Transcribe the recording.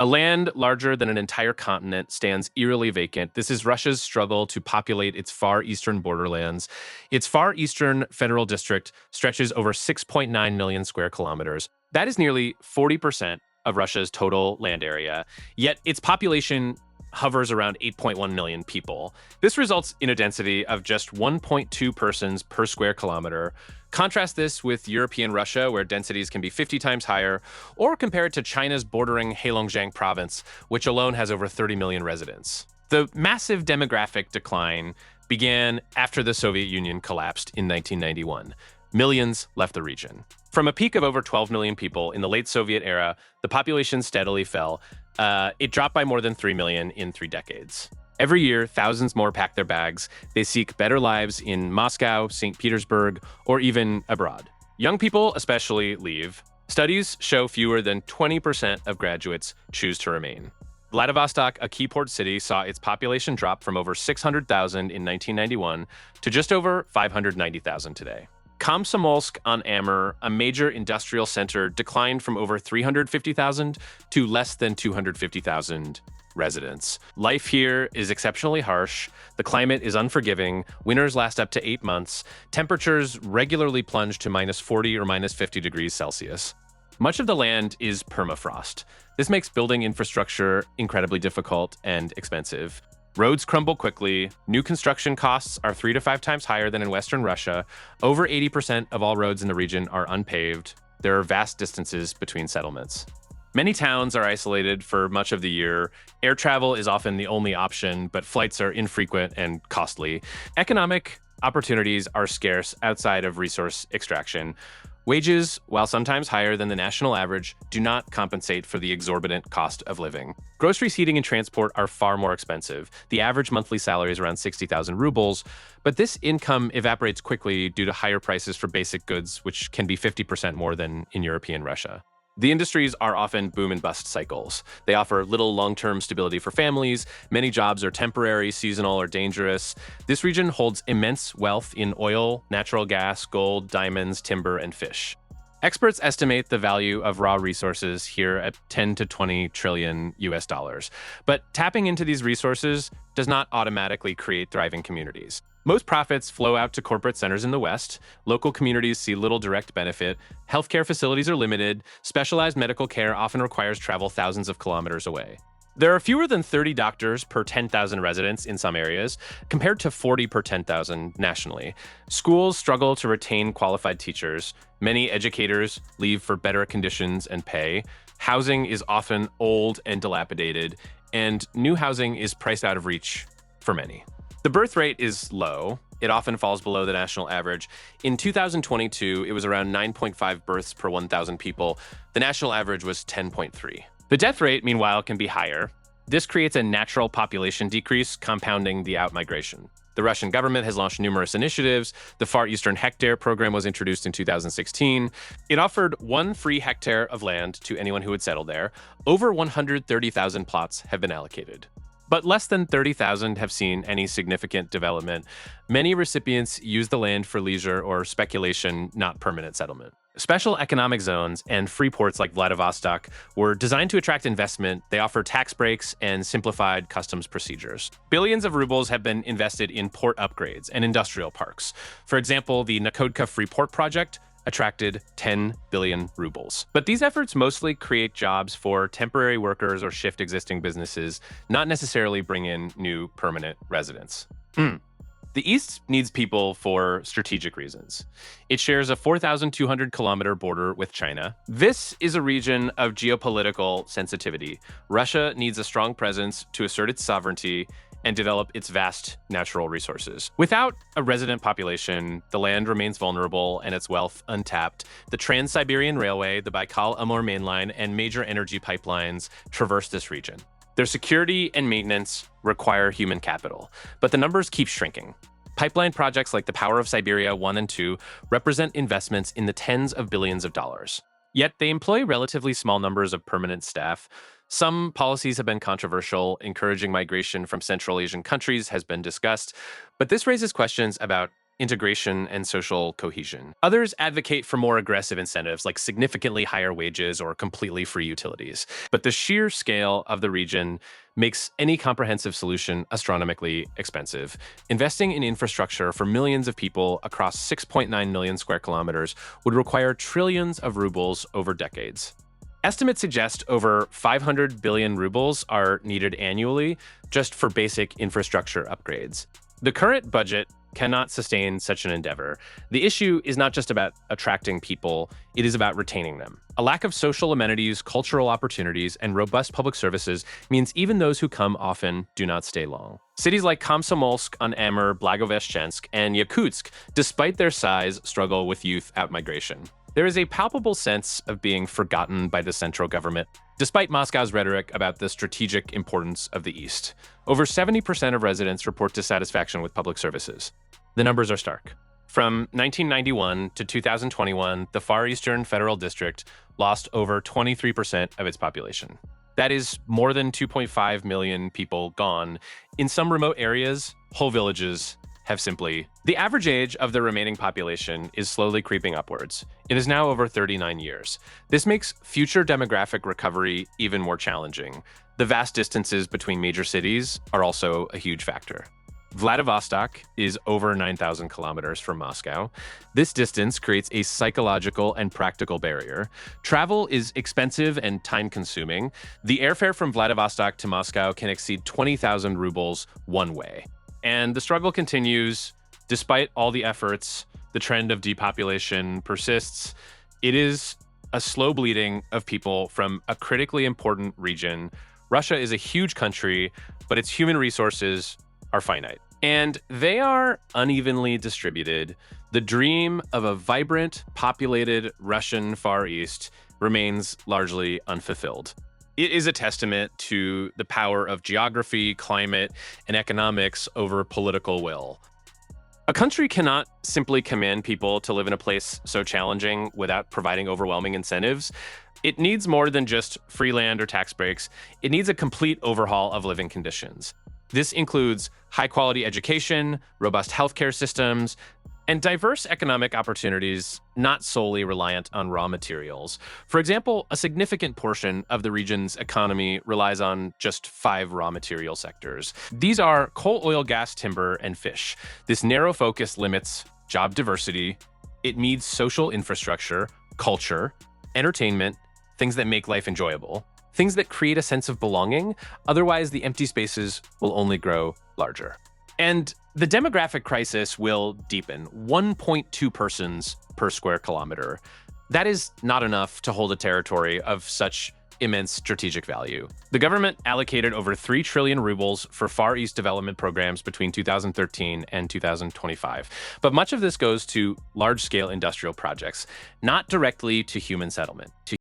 A land larger than an entire continent stands eerily vacant. This is Russia's struggle to populate its far eastern borderlands. Its far eastern federal district stretches over 6.9 million square kilometers. That is nearly 40% of Russia's total land area, yet its population hovers around 8.1 million people. This results in a density of just 1.2 persons per square kilometer. Contrast this with European Russia, where densities can be 50 times higher, or compare it to China's bordering Heilongjiang province, which alone has over 30 million residents. The massive demographic decline began after the Soviet Union collapsed in 1991. Millions left the region. From a peak of over 12 million people in the late Soviet era, the population steadily fell. It dropped by more than 3 million in 3 decades. Every year, thousands more pack their bags. They seek better lives in Moscow, St. Petersburg, or even abroad. Young people especially leave. Studies show fewer than 20% of graduates choose to remain. Vladivostok, a key port city, saw its population drop from over 600,000 in 1991 to just over 590,000 today. Komsomolsk-on-Amur, a major industrial center, declined from over 350,000 to less than 250,000 residents. Life here is exceptionally harsh. The climate is unforgiving. Winters last up to 8 months. Temperatures regularly plunge to minus 40 or minus 50 degrees Celsius. Much of the land is permafrost. This makes building infrastructure incredibly difficult and expensive. Roads crumble quickly. New construction costs are 3 to 5 times higher than in Western Russia. Over 80% of all roads in the region are unpaved. There are vast distances between settlements. Many towns are isolated for much of the year. Air travel is often the only option, but flights are infrequent and costly. Economic opportunities are scarce outside of resource extraction. Wages, while sometimes higher than the national average, do not compensate for the exorbitant cost of living. Groceries, heating, and transport are far more expensive. The average monthly salary is around 60,000 rubles, but this income evaporates quickly due to higher prices for basic goods, which can be 50% more than in European Russia. The industries are often boom and bust cycles. They offer little long-term stability for families. Many jobs are temporary, seasonal, or dangerous. This region holds immense wealth in oil, natural gas, gold, diamonds, timber, and fish. Experts estimate the value of raw resources here at 10 to 20 trillion US dollars. But tapping into these resources does not automatically create thriving communities. Most profits flow out to corporate centers in the West. Local communities see little direct benefit. Healthcare facilities are limited. Specialized medical care often requires travel thousands of kilometers away. There are fewer than 30 doctors per 10,000 residents in some areas, compared to 40 per 10,000 nationally. Schools struggle to retain qualified teachers. Many educators leave for better conditions and pay. Housing is often old and dilapidated, and new housing is priced out of reach for many. The birth rate is low. It often falls below the national average. In 2022, it was around 9.5 births per 1,000 people. The national average was 10.3. The death rate, meanwhile, can be higher. This creates a natural population decrease, compounding the outmigration. The Russian government has launched numerous initiatives. The Far Eastern Hectare program was introduced in 2016. It offered 1 free hectare of land to anyone who would settle there. Over 130,000 plots have been allocated. But less than 30,000 have seen any significant development. Many recipients use the land for leisure or speculation, not permanent settlement. Special economic zones and free ports like Vladivostok were designed to attract investment. They offer tax breaks and simplified customs procedures. Billions of rubles have been invested in port upgrades and industrial parks. For example, the Nakodka Free Port project attracted 10 billion rubles. But these efforts mostly create jobs for temporary workers or shift existing businesses, not necessarily bring in new permanent residents. The East needs people for strategic reasons. It shares a 4,200 kilometer border with China. This is a region of geopolitical sensitivity. Russia needs a strong presence to assert its sovereignty and develop its vast natural resources. Without a resident population, the land remains vulnerable and its wealth untapped. The Trans-Siberian Railway, the Baikal-Amur mainline, and major energy pipelines traverse this region. Their security and maintenance require human capital, but the numbers keep shrinking. Pipeline projects like the Power of Siberia 1 and 2 represent investments in the tens of billions of dollars. Yet they employ relatively small numbers of permanent staff. Some policies have been controversial. Encouraging migration from Central Asian countries has been discussed, but this raises questions about integration and social cohesion. Others advocate for more aggressive incentives like significantly higher wages or completely free utilities. But the sheer scale of the region makes any comprehensive solution astronomically expensive. Investing in infrastructure for millions of people across 6.9 million square kilometers would require trillions of rubles over decades. Estimates suggest over 500 billion rubles are needed annually just for basic infrastructure upgrades. The current budget cannot sustain such an endeavor. The issue is not just about attracting people, it is about retaining them. A lack of social amenities, cultural opportunities, and robust public services means even those who come often do not stay long. Cities like Komsomolsk-on-Amur, Blagoveshchensk, and Yakutsk, despite their size, struggle with youth outmigration. There is a palpable sense of being forgotten by the central government, despite Moscow's rhetoric about the strategic importance of the East. Over 70% of residents report dissatisfaction with public services. The numbers are stark. From 1991 to 2021, the Far Eastern Federal District lost over 23% of its population. That is more than 2.5 million people gone. In some remote areas, whole villages have simply... The average age of the remaining population is slowly creeping upwards. It is now over 39 years. This makes future demographic recovery even more challenging. The vast distances between major cities are also a huge factor. Vladivostok is over 9,000 kilometers from Moscow. This distance creates a psychological and practical barrier. Travel is expensive and time-consuming. The airfare from Vladivostok to Moscow can exceed 20,000 rubles one way. And the struggle continues. Despite all the efforts, the trend of depopulation persists. It is a slow bleeding of people from a critically important region. Russia is a huge country, but its human resources are finite. And they are unevenly distributed. The dream of a vibrant, populated Russian Far East remains largely unfulfilled. It is a testament to the power of geography, climate, and economics over political will. A country cannot simply command people to live in a place so challenging without providing overwhelming incentives. It needs more than just free land or tax breaks. It needs a complete overhaul of living conditions. This includes high-quality education, robust healthcare systems, and diverse economic opportunities not solely reliant on raw materials. For example, a significant portion of the region's economy relies on just 5 raw material sectors. These are coal, oil, gas, timber, and fish. This narrow focus limits job diversity. It needs social infrastructure, culture, entertainment, things that make life enjoyable, things that create a sense of belonging. Otherwise, the empty spaces will only grow larger. And the demographic crisis will deepen. 1.2 persons per square kilometer. That is not enough to hold a territory of such immense strategic value. The government allocated over 3 trillion rubles for Far East development programs between 2013 and 2025. But much of this goes to large-scale industrial projects, not directly to human settlement.